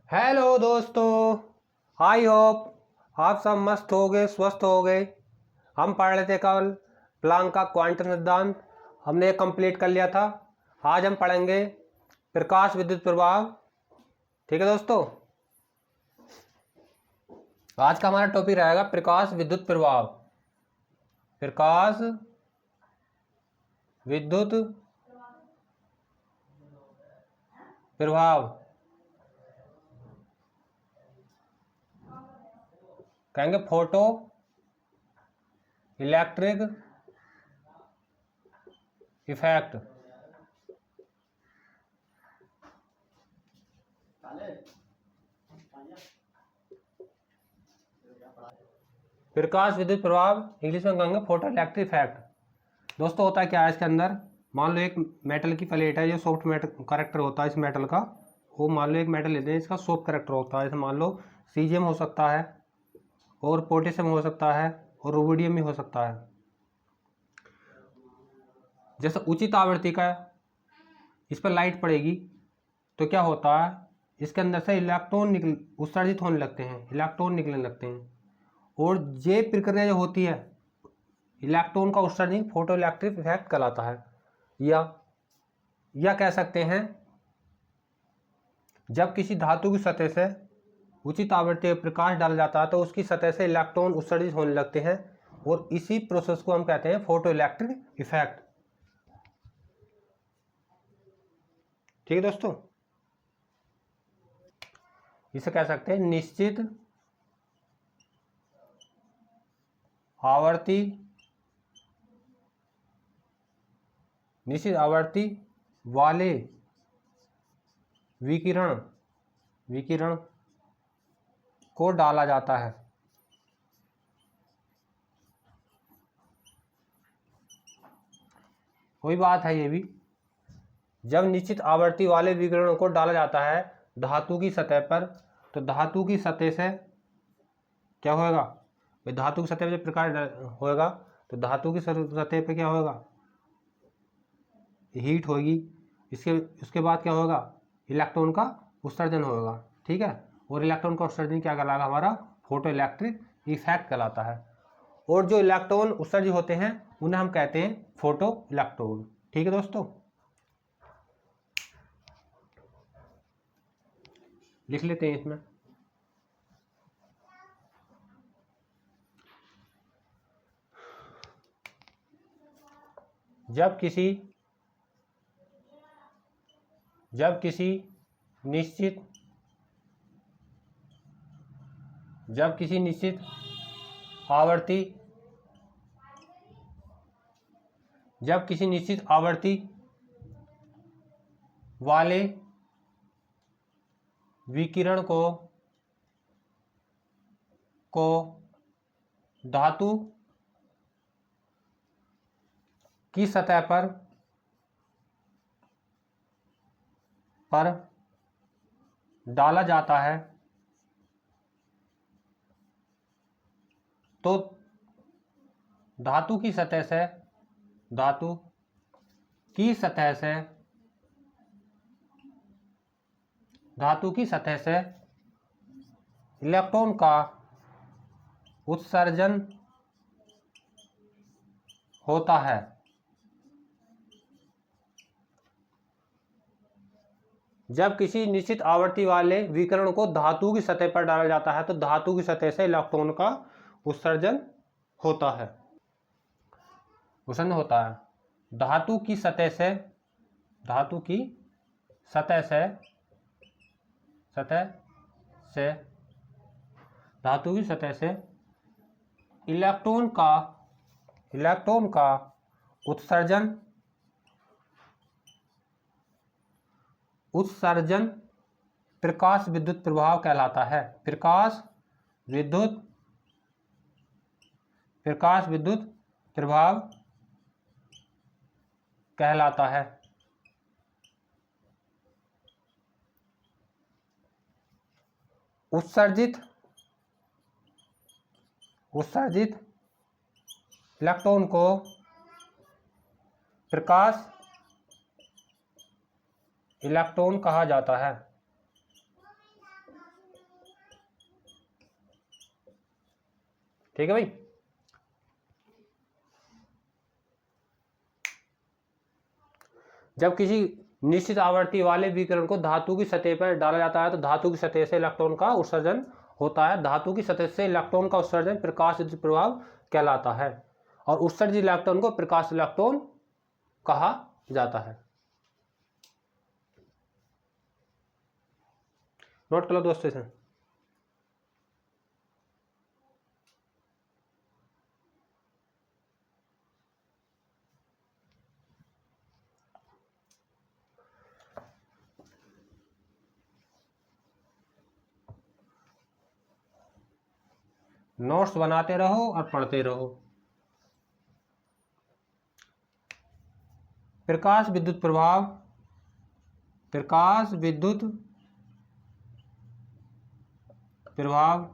Hello दोस्तों, I hope आप सब मस्त हो गए, स्वस्थ हो गए। हम पढ़ रहे थे कल प्लांक का क्वांटम सिद्धांत, हमने कंप्लीट कर लिया था। आज हम पढ़ेंगे प्रकाश विद्युत प्रभाव। ठीक है दोस्तों, आज का हमारा टॉपिक रहेगा प्रकाश विद्युत प्रभाव। प्रकाश विद्युत प्रभाव कहेंगे फोटो इलेक्ट्रिक इफेक्ट। प्रकाश विद्युत प्रभाव इंग्लिश में कहेंगे फोटो इलेक्ट्रिक इफेक्ट। दोस्तों होता है क्या है इसके अंदर, मान लो एक मेटल की प्लेट है, जो सॉफ्ट मेटल करेक्टर होता है इस मेटल का। वो मान लो एक मेटल लेते हैं, इसका सॉफ्ट करेक्टर होता है। जैसे मान लो सीजियम हो सकता है, और पोटेशियम हो सकता है, और रुबिडियम भी हो सकता है। जैसे उचित आवृत्ति का इस पर लाइट पड़ेगी तो क्या होता है, इसके अंदर से इलेक्ट्रॉन उत्सर्जित होने लगते हैं, इलेक्ट्रॉन निकलने लगते हैं। और ये प्रक्रिया जो होती है इलेक्ट्रॉन का उत्सर्जन फोटो इलेक्ट्रिक इफेक्ट कहलाता है। या कह सकते हैं जब किसी धातु की सतह से उचित आवृत्ति पर प्रकाश डाला जाता है तो उसकी सतह से इलेक्ट्रॉन उत्सर्जित होने लगते हैं, और इसी प्रोसेस को हम कहते हैं फोटो इलेक्ट्रिक इफेक्ट। ठीक है दोस्तों, इसे कह सकते हैं निश्चित आवृत्ति वाले विकिरण को डाला जाता है। कोई बात है ये भी, जब निश्चित आवृत्ति वाले विकिरणों को डाला जाता है धातु की सतह पर, तो धातु की सतह से क्या होगा, धातु की सतह पर जब प्रकाश होगा तो धातु की सतह पर क्या होगा, हीट होगी। इसके बाद क्या होगा, इलेक्ट्रॉन का उत्सर्जन होगा। ठीक है, और इलेक्ट्रॉन का उत्सर्जन क्या कहलाएगा, हमारा फोटो इलेक्ट्रिक इफेक्ट कहलाता है। और जो इलेक्ट्रॉन उत्सर्जित होते हैं उन्हें हम कहते हैं फोटो इलेक्ट्रॉन। ठीक है दोस्तों, लिख लेते हैं इसमें। जब किसी निश्चित आवृत्ति वाले विकिरण को धातु की सतह पर डाला जाता है तो धातु की सतह से इलेक्ट्रॉन का उत्सर्जन होता है। जब किसी निश्चित आवृत्ति वाले विकिरण को धातु की सतह पर डाला जाता है तो धातु की सतह से इलेक्ट्रॉन का उत्सर्जन होता है। धातु की सतह से इलेक्ट्रॉन का उत्सर्जन प्रकाश विद्युत प्रभाव कहलाता है। प्रकाश विद्युत प्रभाव कहलाता है। उत्सर्जित इलेक्ट्रॉन को प्रकाश इलेक्ट्रॉन कहा जाता है। ठीक है भाई। जब किसी निश्चित आवृत्ति वाले विकिरण को धातु की सतह पर डाला जाता है तो धातु की सतह से इलेक्ट्रॉन का उत्सर्जन होता है। धातु की सतह से इलेक्ट्रॉन का उत्सर्जन प्रकाश विद्युत प्रभाव कहलाता है और उत्सर्जित इलेक्ट्रॉन को प्रकाश इलेक्ट्रॉन कहा जाता है। नोट कर लो दोस्तों इसे। नोट्स बनाते रहो और पढ़ते रहो। प्रकाश विद्युत प्रभाव, प्रकाश विद्युत प्रभाव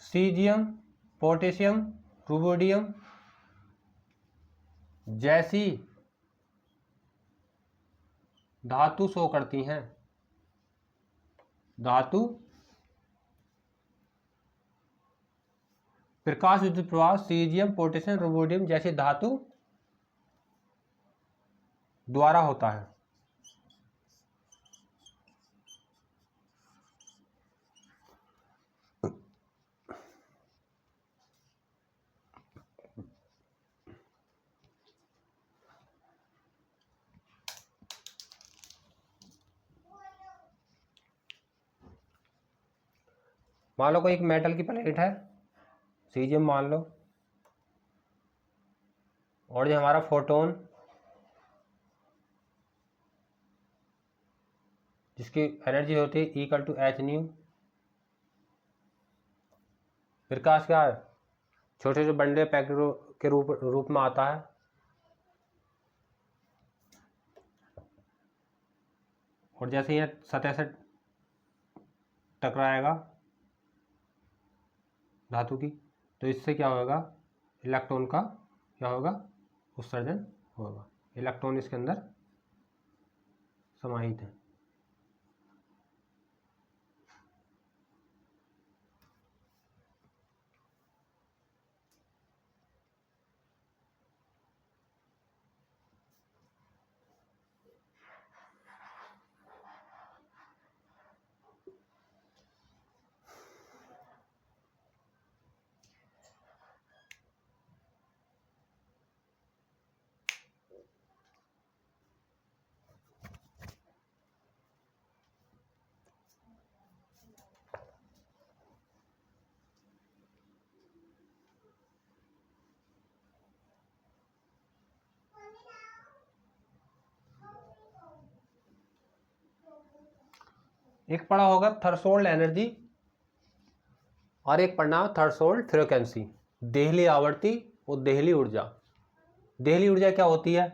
सीजियम, पोटेशियम, रुबिडियम जैसी धातु शो करती हैं। धातु प्रकाश विद्युत प्रभाव सीजियम, पोटेशियम, रुबिडियम जैसी धातु द्वारा होता है। मान लो कोई एक मेटल की प्लेट है, सीजियम मान लो, और ये हमारा फोटोन जिसकी एनर्जी होती है इक्वल टू एच न्यू। प्रकाश क्या है, छोटे छोटे बंडल पैकेट के रूप में आता है। और जैसे ये सतह से टकराएगा धातु की तो इससे क्या होगा, इलेक्ट्रॉन का क्या होगा, उत्सर्जन होगा। इलेक्ट्रॉन इसके अंदर समाहित है। एक पढ़ा होगा थ्रेशोल्ड एनर्जी और एक पढ़ना थ्रेशोल्ड फ्रीक्वेंसी। देहली आवर्ती और देहली ऊर्जा। देहली ऊर्जा क्या होती है,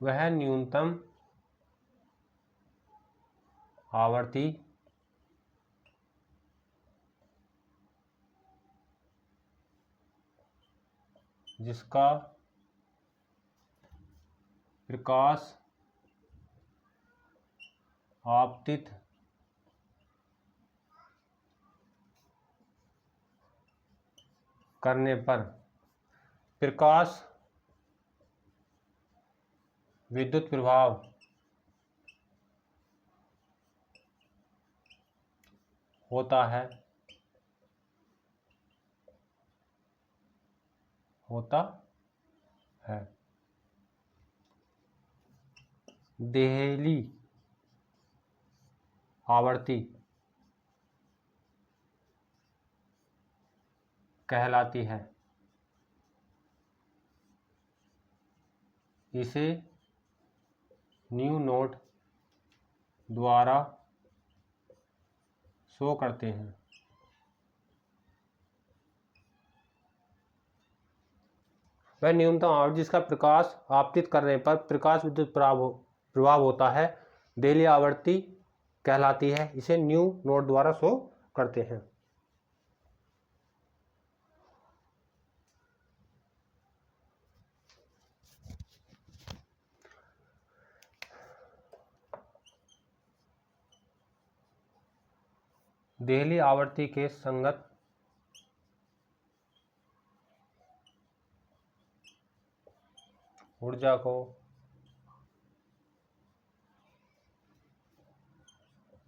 वह न्यूनतम आवर्ती जिसका प्रकाश आपतित करने पर प्रकाश विद्युत प्रभाव होता है, देहली आवर्ती कहलाती है। इसे न्यू नोट द्वारा शो करते हैं। वह न्यूनतम आवर्ती जिसका प्रकाश आपतित करने पर प्रकाश विद्युत प्रभाव होता है, देहली आवर्ती कहलाती है। इसे न्यू नोट द्वारा शो करते हैं। देहली आवर्ती के संगत ऊर्जा को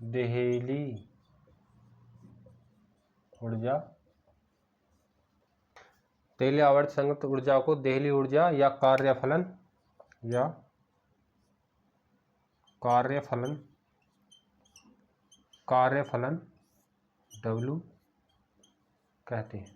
देहली ऊर्जा, देहली आवर्त संगत ऊर्जा को देहली ऊर्जा या कार्यफलन W कहते हैं।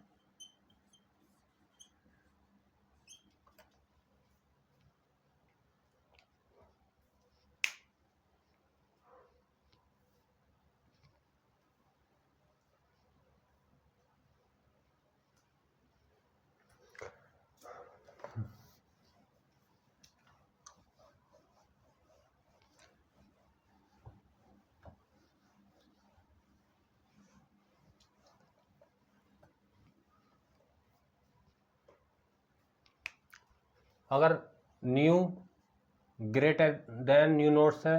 अगर new greater than new notes है,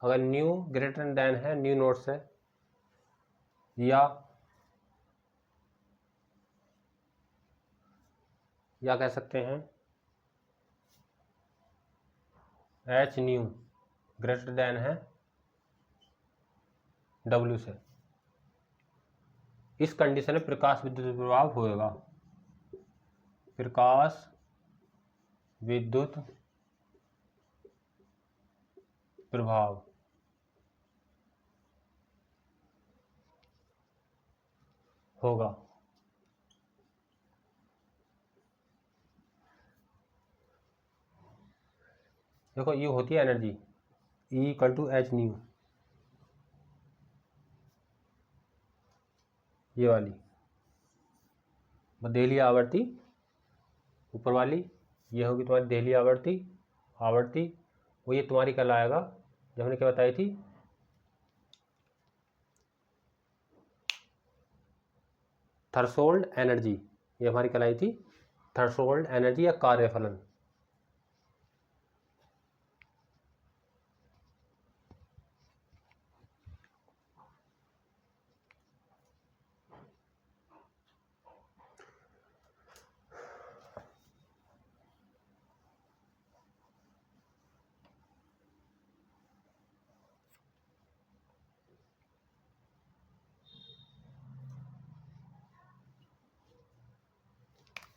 अगर न्यू ग्रेटर देन है न्यू नोट्स है, या कह सकते हैं एच न्यू ग्रेटर देन है W से, इस कंडीशन में प्रकाश विद्युत प्रभाव होएगा। प्रकाश विद्युत प्रभाव होगा। देखो ये होती है energy E equal to H nu, ये वाली देहली आवर्ती ऊपर वाली, ये होगी तुम्हारी देहली आवर्ती वो ये तुम्हारी कल आएगा जब हमने क्या बताई थी, थ्रेशोल्ड एनर्जी, ये हमारी कल आई थी थ्रेशोल्ड एनर्जी या कार्यफलन।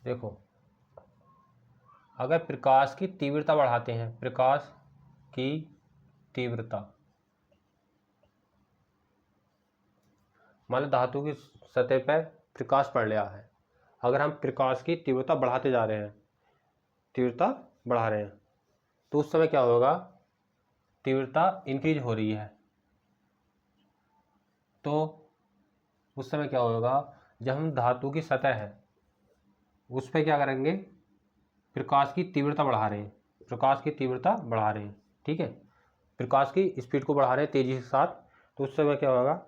देखो अगर प्रकाश की तीव्रता बढ़ाते हैं, प्रकाश की तीव्रता, मान लो धातु की सतह पर प्रकाश पड़ रहा है, अगर हम प्रकाश की तीव्रता बढ़ाते जा रहे हैं, तीव्रता बढ़ा रहे हैं, तो उस समय क्या होगा, तीव्रता इंक्रीज हो रही है, तो उस समय क्या होगा, जब हम धातु की सतह है उस पर क्या करेंगे, प्रकाश की तीव्रता बढ़ा रहे हैं, प्रकाश की तीव्रता बढ़ा रहे हैं, ठीक है, प्रकाश की स्पीड को बढ़ा रहे हैं तेजी के साथ, तो उस समय क्या होगा,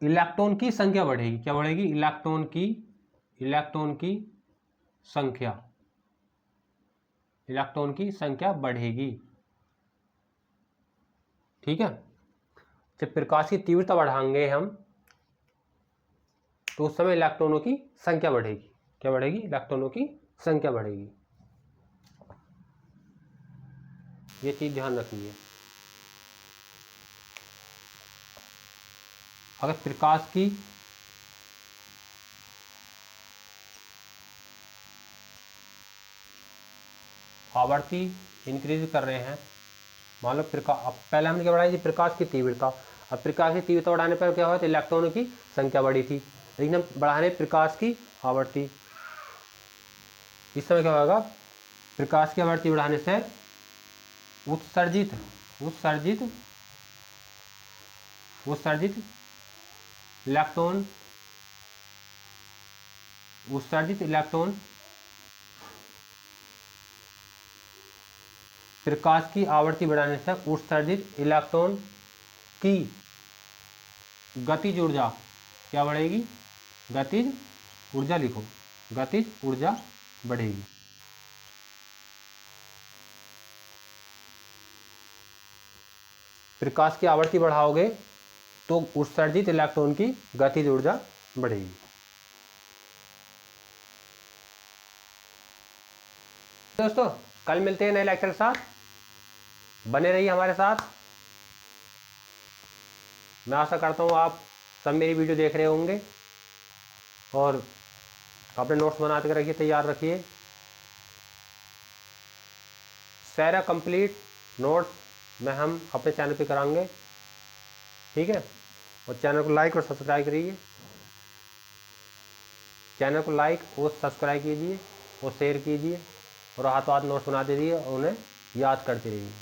इलेक्ट्रॉन की संख्या बढ़ेगी। क्या बढ़ेगी, इलेक्ट्रॉन की संख्या, इलेक्ट्रॉन की संख्या बढ़ेगी, ठीक है। जब प्रकाश की तीव्रता बढ़ाएंगे हम तो उस समय इलेक्ट्रॉनों की संख्या बढ़ेगी। क्या बढ़ेगी, इलेक्ट्रॉनों की संख्या बढ़ेगी। ये चीज ध्यान रखनी है। अगर प्रकाश की आवर्ती इंक्रीज कर रहे हैं, मान लो अब पहले हमने क्या बढ़ाई थी, प्रकाश की तीव्रता, अब प्रकाश की तीव्रता बढ़ाने पर क्या हुआ, तो इलेक्ट्रॉनों की संख्या बढ़ी थी, लेकिन हम बढ़ा रहे प्रकाश की आवर्ती, इस समय क्या होगा, प्रकाश की आवर्ती बढ़ाने से उत्सर्जित इलेक्ट्रॉन प्रकाश की आवर्ती बढ़ाने से उत्सर्जित इलेक्ट्रॉन की गतिज ऊर्जा क्या बढ़ेगी, गतिज ऊर्जा लिखो, गतिज ऊर्जा बढ़ेगी। प्रकाश की आवृत्ति बढ़ाओगे तो उत्सर्जित इलेक्ट्रॉन की गतिज ऊर्जा बढ़ेगी। दोस्तों कल मिलते हैं नए लेक्चर के साथ, बने रहिए हमारे साथ। मैं आशा करता हूँ आप सब मेरी वीडियो देख रहे होंगे और अपने नोट्स बना के रखिए, तैयार रखिए। सारा कंप्लीट नोट्स में हम अपने चैनल पे कराएंगे, ठीक है। और चैनल को लाइक और सब्सक्राइब करिए, चैनल को लाइक और सब्सक्राइब कीजिए और शेयर कीजिए और हाथों हाथ नोट्स बना दीजिए और उन्हें याद करते रहिए।